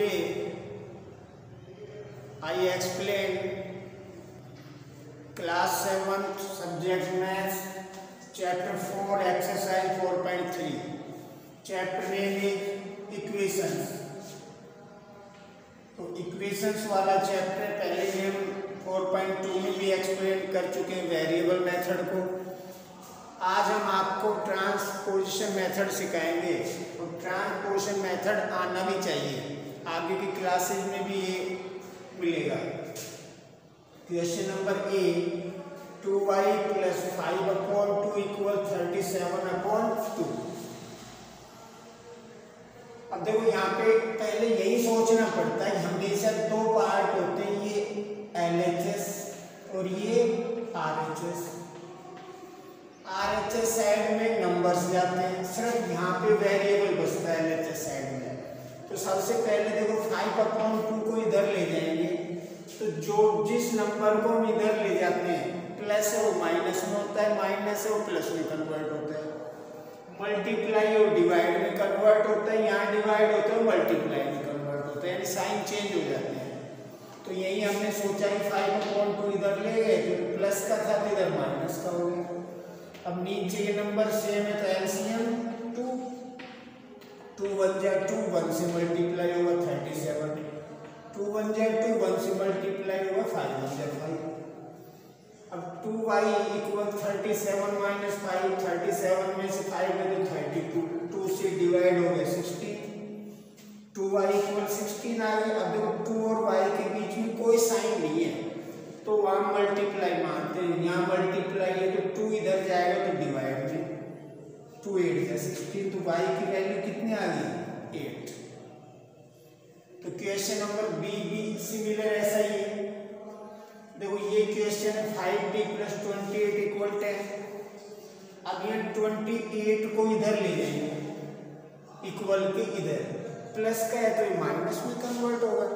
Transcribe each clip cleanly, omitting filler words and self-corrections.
Today I explain class 7th subject maths chapter 4 exercise 4.3. chapter name is equations. तो equations वाला chapter पहले ही हम 4.2 में भी एक्सप्लेन कर चुके हैं वेरिएबल मेथड को। आज हम आपको ट्रांसपोजिशन मेथड सिखाएंगे और ट्रांसपोजिशन मेथड आना भी चाहिए, आगे की क्लासेस में भी ये मिलेगा। Question number A, 2y + 5/2 = 37/2। अब देखो यहाँ पे पहले यही सोचना पड़ता है, हमेशा दो पार्ट होते हैं, ये LHS और ये RHS। RHS साइड में नंबर्स जाते हैं, सिर्फ यहाँ पे वेरिएबल बचता है LHS साइड में। तो सबसे पहले देखो 5/2 को इधर ले जाएंगे, तो जो जिस नंबर को हम इधर ले जाते हैं प्लस है वो माइनस में होता है, माइनस है वो प्लस में कन्वर्ट होता है, मल्टीप्लाई और डिवाइड में कन्वर्ट होता है, यहाँ डिवाइड होता है मल्टीप्लाई में कन्वर्ट होता है, यानी साइन चेंज हो जाते हैं। तो यही हमने सोचा कि 5/2 इधर ले गए तो प्लस का था तो इधर माइनस का हो गया। अब नीचे ये नंबर सेम है तो एलसीएम 2 1 जा 2, 1 से मल्टीप्लाई होगा 37, 2 1 जा 2, 1 से मल्टीप्लाई होगा 5 1 जा 5। अब 2y = 37 - 5, 37 में से 5 में तो 32, 2 से डिवाइड हो गए 16, 2y = 16 आ गया। अब देखो 2 और y के बीच में कोई साइन नहीं है तो वहाँ मल्टीप्लाई मानते हैं, यहाँ मल्टीप्लाई है तो 2 इधर जाएगा तो डिवाइड में 2 8 है 16, तो y की वैल्यू कितनी आ गई 8। तो क्वेश्चन नंबर बी भी सिमिलर ऐसा ही है। देखो ये क्वेश्चन है 5b + 28 = 10। अब ये 28 को इधर ले जाएंगे इक्वल के इधर, प्लस का है तो ये माइनस में कन्वर्ट होगा।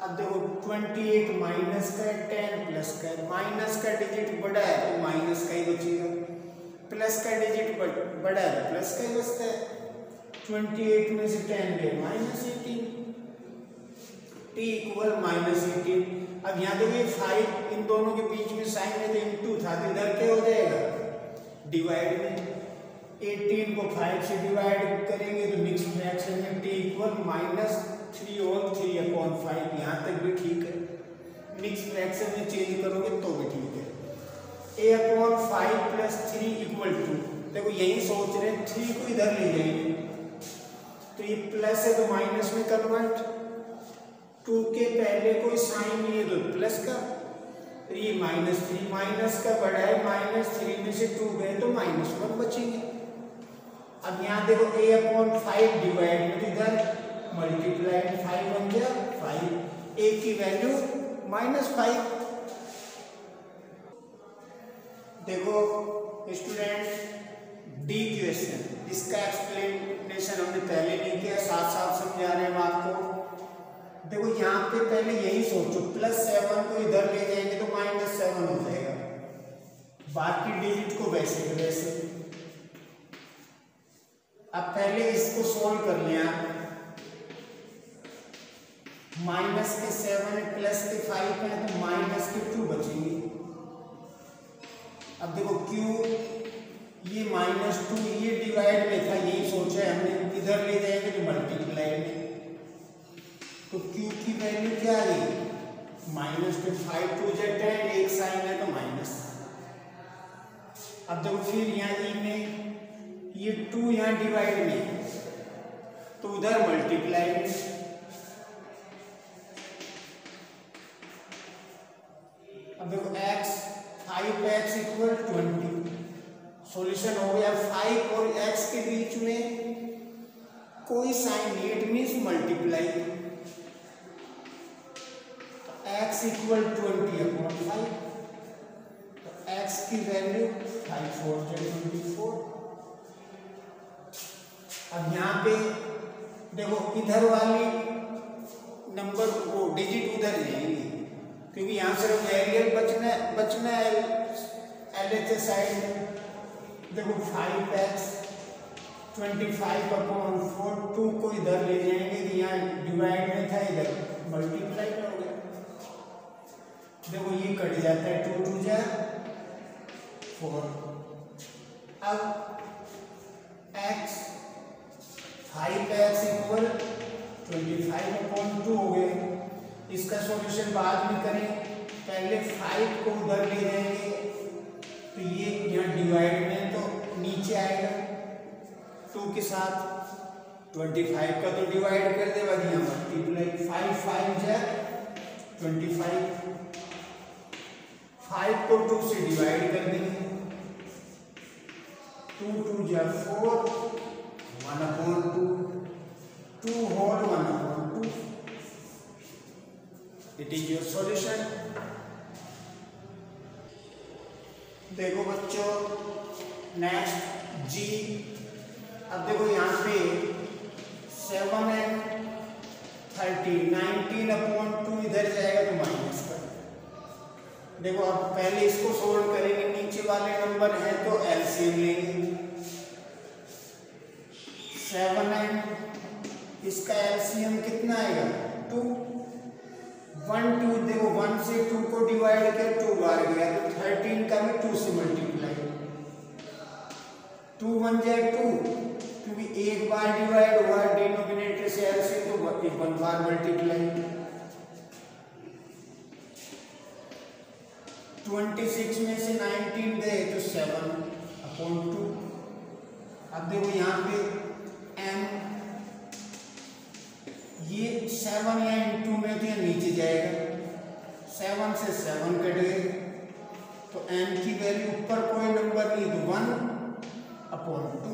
अब देखो 28 माइनस का है, 10 प्लस का है, माइनस का डिजिट बड़ा है तो माइनस का ही बचेगा, प्लस का डिजिट बड़ा है तो प्लस का ही बचता है। 28 में से 10 गए -18, t = -18। अब यहाँ देखिए 5 इन दोनों के बीच में साइन है तो इनटू था तो इधर क्या हो जाएगा डिवाइड में, 18 को 5 से डिवाइड करेंगे तो मिक्स फ्रैक्शन में t = -3/3/5। यहाँ तक भी ठीक है, मिक्स फ्रैक्शन में चेंज करोगे तो भी ठीक है। a/5 + 3 = 2। देखो यही सोच रहे हैं 3 को इधर ले जाएंगे तो ये प्लस है तो माइनस में कन्वर्ट, 2 के पहले कोई साइन नहीं है तो प्लस का, तो ये -3 माइनस का बड़ा है, -3 में से 2 गए तो -1 बचेंगे। अब यहाँ देखो a/5 डिवाइड में इधर मल्टीप्लाई 5 1 जा 5, a की वैल्यू -5। देखो स्टूडेंट डी क्वेश्चन, इसका एक्सप्लेनेशन हमने पहले नहीं किया, साथ साथ समझा रहे हैं हम आपको। देखो यहाँ पे पहले यही सोचो +7 को इधर ले जाएंगे तो -7 हो जाएगा, बाकी डिजिट को वैसे के वैसे। अब पहले इसको सोल्व कर लिया, माइनस के 7 है प्लस के 5 है तो -2 बचेंगे। अब देखो q ये -2 ये डिवाइड में था, यही सोचा है हमने, इधर ले जाएंगे तो मल्टीप्लाई में, तो q की वैल्यू क्या आ गई -2, 5 2 जा 10, एक साइन है तो माइनस। अब देखो फिर यहाँ e में ये 2 यहाँ डिवाइड में तो उधर मल्टीप्लाई में, अब देखो x 5x = 20। सॉल्यूशन हो गया, 5 और x के बीच में कोई साइन नहीं, इट मींस मल्टीप्लाई, x = 20/5, तो x की वैल्यू 5 4 जा 24। अब यहाँ पे देखो इधर वाली नंबर को डिजिट उधर जाएंगे क्योंकि यहाँ सिर्फ वेरिएबल बचना है LHS साइड में। देखो 5x 25/4, 2 को इधर ले जाएंगे तो यहाँ डिवाइड में था, इधर मल्टीप्लाई में हो गया। देखो ये कट जाता है, 2 2 जा 4। अब x 5x इक्वल 25/2 हो गए। इसका सॉल्यूशन बाद में करें, पहले 5 को उधर ले जाएंगे तो ये यहाँ डिवाइड में तो नीचे आएगा 2 के साथ, 25 का तो डिवाइड कर देगा, यहाँ मल्टीप्लाई 5 5 जा 25, 5 को 2 से डिवाइड कर देंगे, 2 2 जा 4, 1/2, 2 whole 1/2। It is your solution. देखो बच्चों नेक्स्ट जी। अब देखो यहाँ पे 7 and 30, 19/2 इधर जाएगा तो माइनस कर। देखो अब पहले इसको सोल्व करेंगे, नीचे वाले नंबर है तो एलसीएम लेंगे। 7 and इसका एलसीएम कितना आएगा 2, 1 2, देखो 1 से 2 को डिवाइड किया 2 बार गया तो 13 का भी 2 से मल्टीप्लाई, 2 1 जाए 2, क्योंकि एक बार डिवाइड हुआ डिनोमिनेटर से एलसीएम तो 1 बार मल्टीप्लाई। 26 में से 19 गए तो 7/2। अब देखो यहाँ पे m, ये 7 या इंटू में तो नीचे जाएगा, 7 से 7 कट गए तो n की वैल्यू ऊपर कोई नंबर नहीं तो 1/2।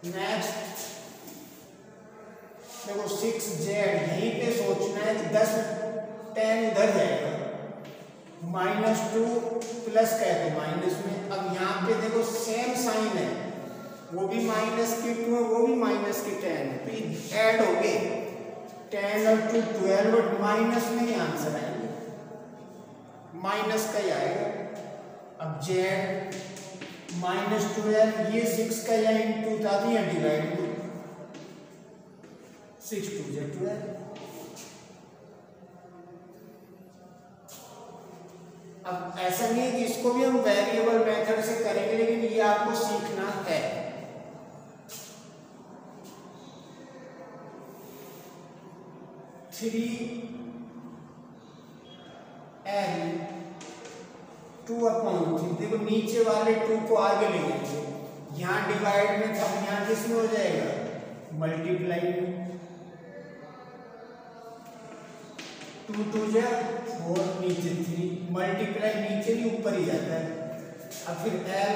नेक्स्ट देखो 6z, यहीं पे सोचना है 10 10 इधर जाएगा, -2 प्लस का है तो माइनस में। अब यहाँ पे देखो सेम साइन है, वो भी माइनस की 2 है, वो भी माइनस की 10 है, तो ये ऐड हो गए 10 और 2 12, बट माइनस में ही आंसर आएंगे, माइनस का ही आएगा। अब z -12, ये 6 का या इंटू था तो यहाँ डिवाइड में 6 2 जा 12। अब ऐसा नहीं है कि इसको भी हम वेरिएबल मेथड से करेंगे, लेकिन ये आपको सीखना है। थ्री L 2/3, देखो नीचे वाले 2 को आगे ले जाएंगे, यहाँ डिवाइड में था, यहाँ किसमें हो जाएगा मल्टीप्लाई में, 2 2 जा 4, नीचे 3, मल्टीप्लाई नीचे भी ऊपर ही जाता है। अब फिर L,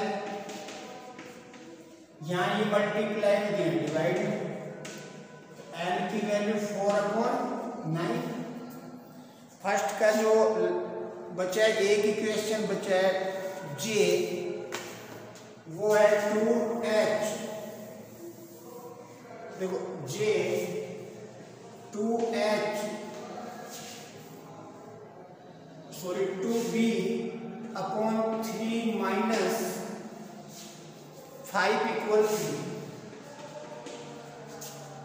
यहाँ ये मल्टीप्लाई में दिया डिवाइड में, L की वैल्यू 4/9। फर्स्ट का जो बचा है, एक इक्वेशन बचा है J, वो है 2H। देखो J 2H sorry 2B/3 minus 5 equal 3।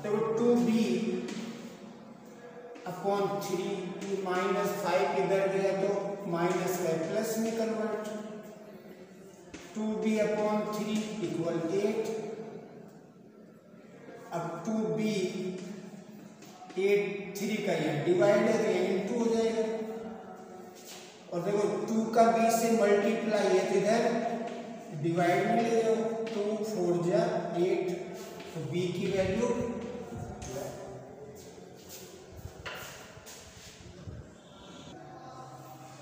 देखो 2B/3 माइनस 5 इधर गया तो माइनस का प्लस में कन्वर्ट, 2B/3 इक्वल 8। अब 2B 8 3 का यहाँ डिवाइड है तो यहाँ इंटू हो जाएगा, और देखो 2 का B से मल्टीप्लाई है तो इधर डिवाइड में ले जाओ, 2 4 जा 8, तो B की वैल्यू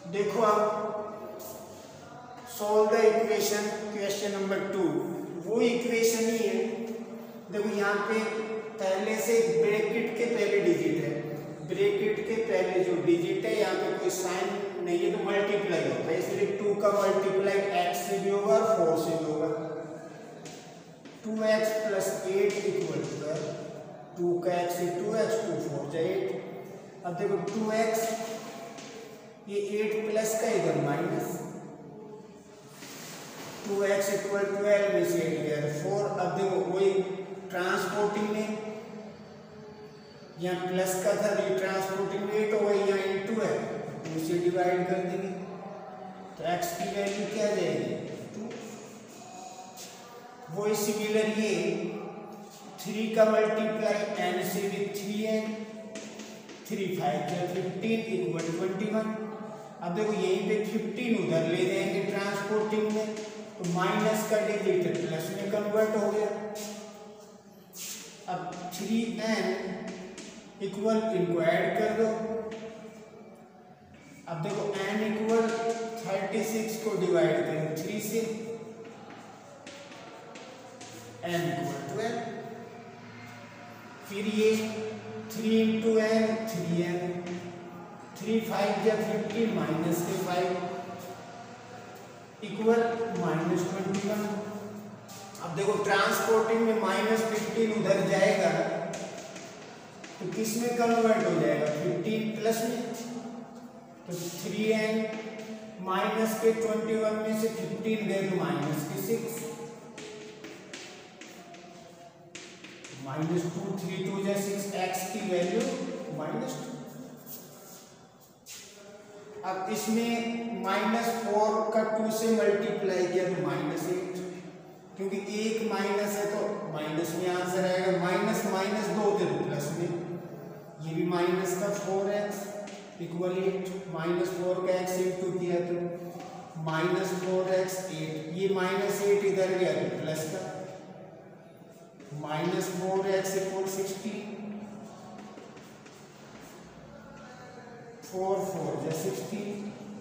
देखो। अब solve the equation question number 2, वो इक्वेशन ही है। देखो यहाँ पे पहले से ब्रैकेट के पहले डिजिट है, ब्रैकेट के पहले जो डिजिट है यहाँ पे कोई साइन नहीं है तो मल्टीप्लाई होता है, इसलिए 2 का मल्टीप्लाई x से भी होगा और 4 से भी होगा। 2x + 8 इक्वल 12, 2 का x से 2x, 2 4 जा 8। अब देखो 2x, ये 8 प्लस का इधर माइनस, 2x इक्वल 12 में से 8 गया 4। अब देखो वही ट्रांसपोर्टिंग में यहाँ प्लस का था, ये ट्रांसपोर्टिंग में 8 होगा, यहाँ इंटू है तो इसे डिवाइड कर देंगे तो x की वैल्यू क्या आ जाएगी 2। वो सिमिलर ये 3 का मल्टीप्लाई n से भी 3n 3 5 15 इक्वल 21। अब देखो यहीं पे 15 उधर ले जाएंगे ट्रांसपोर्टिंग में तो माइनस का डिजिट प्लस में कन्वर्ट हो गया। अब 3n इक्वल इनको ऐड कर दो। अब देखो n इक्वल 36 को डिवाइड करें 3 से, n इक्वल 12। फिर ये 3 इंटू n 3n 3 5 या 15 माइनस के 5 इक्वल -21। अब देखो ट्रांसपोर्टिंग में -15 उधर जाएगा तो किस में कन्वर्ट हो जाएगा 15 प्लस में, तो 3n माइनस के 21 में से 15 दे दो माइनस के 6 -2 3 2 या 6 x की वैल्यू -2। अब इसमें -4 का 2 से मल्टीप्लाई किया तो -8, क्योंकि एक माइनस है तो माइनस में आंसर आएगा। माइनस माइनस 2 दे दो प्लस में, ये भी माइनस का 4x इक्वल 8 -4 का x इंटू किया तो -4x 8, ये -8 इधर गया तो प्लस का -4x इक्वल 16 4 4 या 16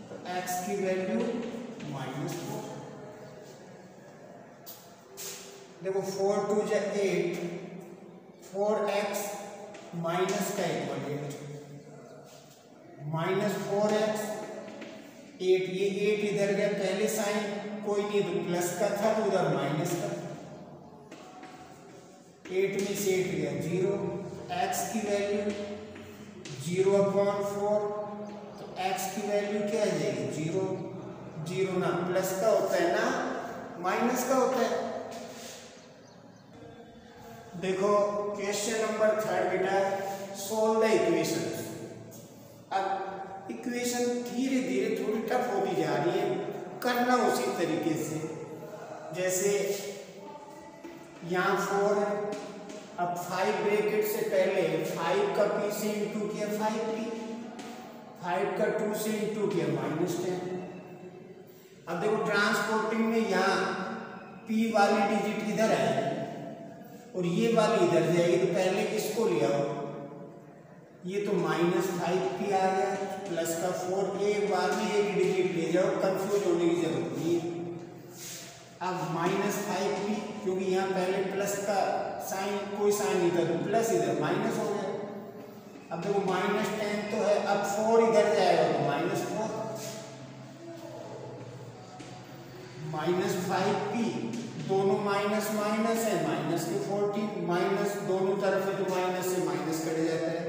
तो x की वैल्यू -4। देखो 4 2 या 8 4x माइनस का इक्वल 8 -4x 8, ये 8 इधर गया पहले साइन कोई नहीं तो प्लस का था तो उधर माइनस का, 8 में से 8 गया 0। x की वैल्यू 0/4 तो x की वैल्यू क्या आ जाएगी 0 0 ना प्लस का होता है ना माइनस का होता है। देखो क्वेश्चन नंबर 3 बेटा, सोल्व द इक्वेशंस। अब इक्वेशन धीरे धीरे थोड़ी टफ होती जा रही है, करना उसी तरीके से जैसे यहाँ 4 है। अब 5 ब्रैकेट से पहले 5 का p से इंटू किया 5p, 5 का 2 से इंटू किया -10। अब देखो ट्रांसपोर्टिंग में यहाँ p वाली डिजिट इधर आएगी और ये वाली इधर जाएगी तो पहले किसको लिया हो, ये तो -5p आ गया प्लस का 4, एक बार में एक डिजिट ले जाओ, कंफ्यूज होने की जरूरत नहीं है। अब -5p क्योंकि यहाँ पहले प्लस का साइन कोई साइन नहीं था तो प्लस इधर माइनस हो गया। अब देखो -10 तो है, अब 4 इधर जाएगा तो -4 -5p दोनों माइनस माइनस है माइनस के 14 माइनस दोनों तरफ है तो माइनस से माइनस कट जाता है।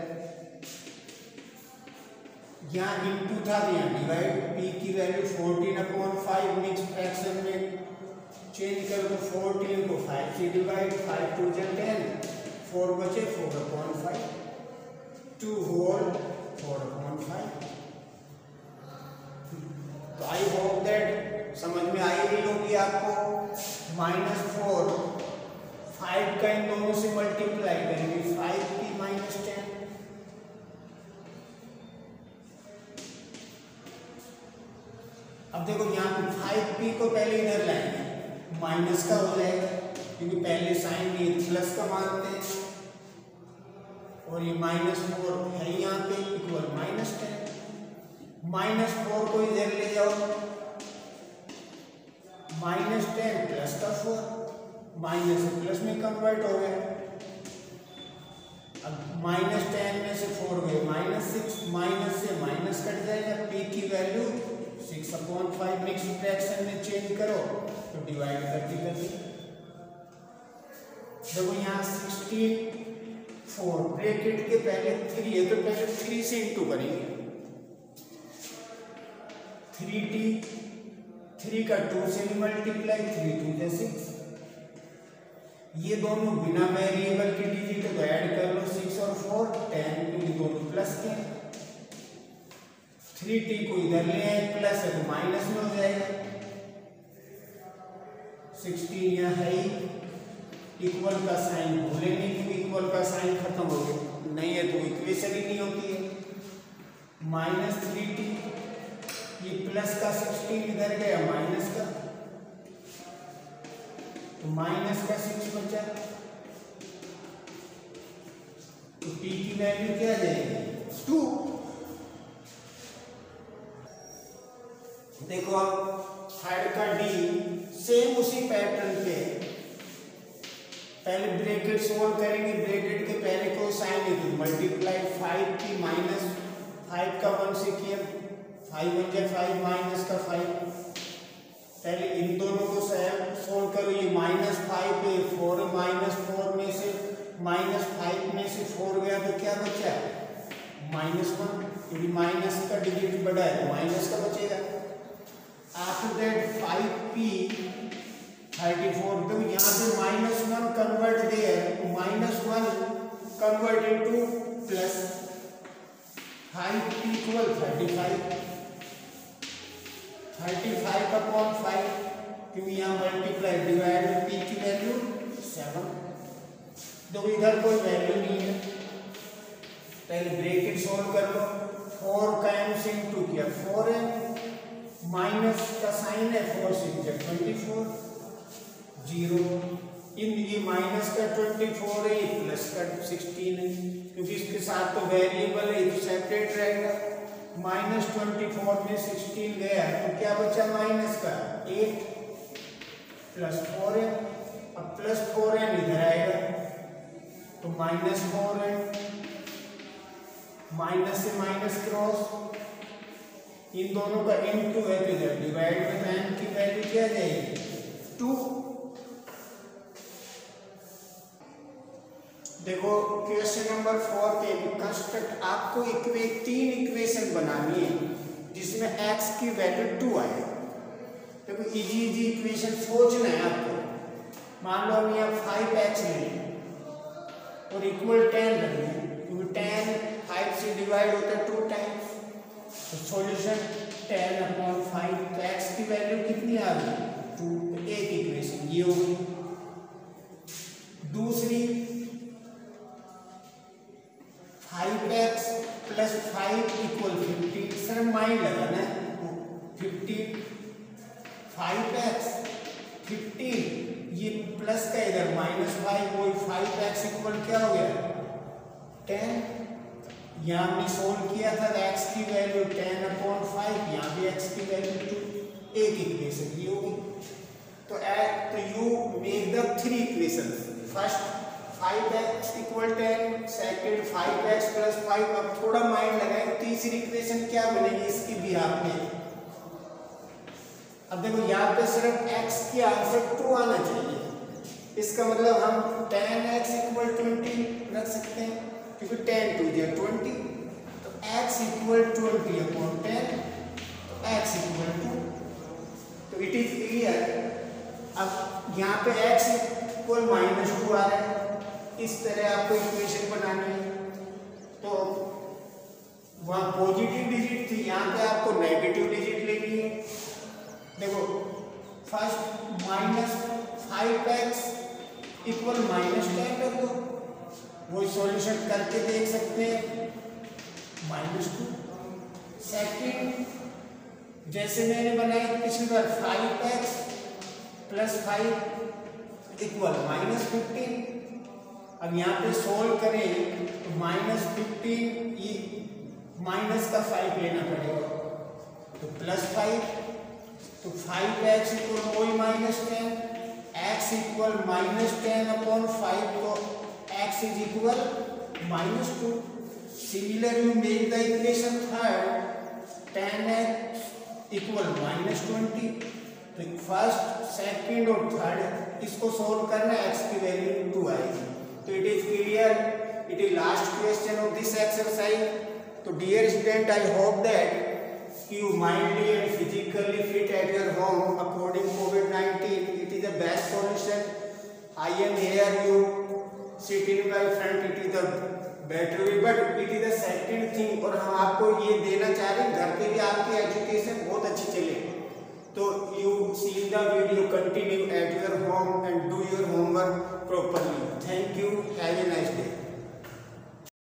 यहाँ इंटू था तो यहाँ डिवाइड, p की वैल्यू 14/5 मिक्स फ्रैक्शन में चेंज कर दो 14 को 5 से डिवाइड, 5 2 10 4 बचे 4/5 2 होल 4/5। तो आई होप दैट समझ में आई रही होगी आपको। -4 5 का इन दोनों से मल्टीप्लाई करेंगे 5p -10, अब देखो यहाँ पे 5p को पहले इधर लाएंगे माइनस का हो जाएगा क्योंकि पहले साइन ये प्लस का मानते हैं और ये -4 है यहाँ पे इक्वल -10। -4 को इधर ले जाओ -10 प्लस का 4 माइनस से प्लस में कन्वर्ट हो गया। अब -10 में से 4 गए -6 माइनस से माइनस कट जाएगा, p की वैल्यू 6/5 मिक्स फ्रैक्शन में चेंज करो तो डिवाइड करते देखो यहाँ 16 4 ब्रैकेट के पहले 3 है तो पहले 3 से इंटू करेंगे 3t 3 का 2 से भी मल्टीप्लाई, 3 2 जा 6। ये दोनों बिना वेरिएबल के डिजिट तो ऐड कर लो, 6 और 4 10, क्योंकि दोनों प्लस के हैं। 3t को इधर ले आए, प्लस है तो माइनस में हो जाएगा। 16 यहाँ है ही, इक्वल का साइन भूले नहीं, क्योंकि इक्वल का साइन खत्म हो गया, नहीं है तो इक्वेशन ही नहीं होती है। -3t, ये प्लस का 16 इधर गया माइनस का, तो माइनस का 6 बचा, तो t की वैल्यू क्या जाएगी 2। देखो अब थर्ड का d, सेम उसी पैटर्न पे, पहले ब्रैकेट सोल्व करेंगे, ब्रैकेट के पहले को साइन है तो मल्टीप्लाई 5 की माइनस 5 का 1 से किया, 5 1 जा 5 माइनस का 5, पहले इन दोनों को सोल्व करो। ये -5 पे 4, -4 में से -5 में से 4 गया तो क्या बचा -1, क्योंकि माइनस का डिजिट बड़ा है तो माइनस का बचेगा। आफ्टर दैट 5p 34, तो यहाँ पे -1 convert there, -1 convert into plus 5p equal 35 upon 5, क्योंकि यहाँ मल्टीप्लाई डिवाइड p की वैल्यू 7, तो इधर कोई वैल्यू नहीं है, पहले ब्रैकेट सोल्व कर लो। 4 का m से इंटू किया 4m, माइनस का साइन है 4 से 24 0, इन ये माइनस का 24 है, प्लस का 16 है, क्योंकि इसके साथ तो वेरिएबल है तो सेपरेट रहेगा। -24 में 16 गया तो क्या बचा माइनस का 8 प्लस 4 है, अब प्लस 4 है इधर आएगा तो -4 है, माइनस से माइनस क्रॉस, इन दोनों का इनटू है तो इधर डिवाइड में m की वैल्यू क्या जाएगी 2। देखो क्वेश्चन नंबर 4 के कंस्ट्रक्ट, आपको 3 इक्वेशन बनानी है जिसमें x की वैल्यू 2 आए। देखो इजी इक्वेशन सोचना है आपको। मान लो हम यहाँ 5x लें और इक्वल 10 रख दें, क्योंकि 10 5 से डिवाइड होता है 2 टाइम्स, तो सॉल्यूशन 10/5, तो x की वैल्यू कितनी आ गई 2, तो एक इक्वेशन ये होगी। दूसरी 5x + 5 = 15, सर माइंड लगाना है, 15 5x 15, ये प्लस का इधर -5, वही 5x = क्या हो गया 10। यहाँ हमने सोल्व किया था x की वैल्यू 10/5, यहाँ भी x की वैल्यू 2, एक इक्वेशन ये होगी। तो you make the 3 equations, first 5x = 10, second 5x + 5। अब थोड़ा माइंड लगाएं, तीसरी इक्वेशन क्या बनेगी इसकी भी आपने। अब देखो यहाँ पे सिर्फ x की आंसर 2 आना चाहिए, इसका मतलब हम 10x = 20 रख सकते हैं, क्योंकि 10 2 = 20, तो x = 20/10, तो x = 2, तो इट इज क्लियर। अब यहाँ पे x = -2 आ रहा है, इस तरह आपको इक्वेशन बनानी है। तो वहाँ पॉजिटिव डिजिट थी, यहाँ पे आपको नेगेटिव डिजिट लेनी है। देखो फर्स्ट -5x = -10 कर दो, वो सॉल्यूशन करके देख सकते हैं -2। सेकंड जैसे मैंने बनाया पिछली बार 5x + 5 = -15, अब यहाँ पे सोल्व करें तो -15, ये माइनस का 5 लेना पड़ेगा, तो +5, तो 5x = वही -10, x = -10/5, तो x = -2। Similar you make the equation third, 10x = -20, तो फर्स्ट सेकंड और थर्ड इसको सोल्व करना, x की वैल्यू 2 आएगी। तो it is clear, it is last question of this exercise. तो dear student, I hope that you mildly and physically fit at your home according COVID-19, it is the best solution. I am here, you sit in my front, it is the better way, but it is the second thing. और हम आपको ये देना चाह रहे हैं घर पे भी आपकी एजुकेशन बहुत अच्छी चले, तो you see the video, continue at your home and do your home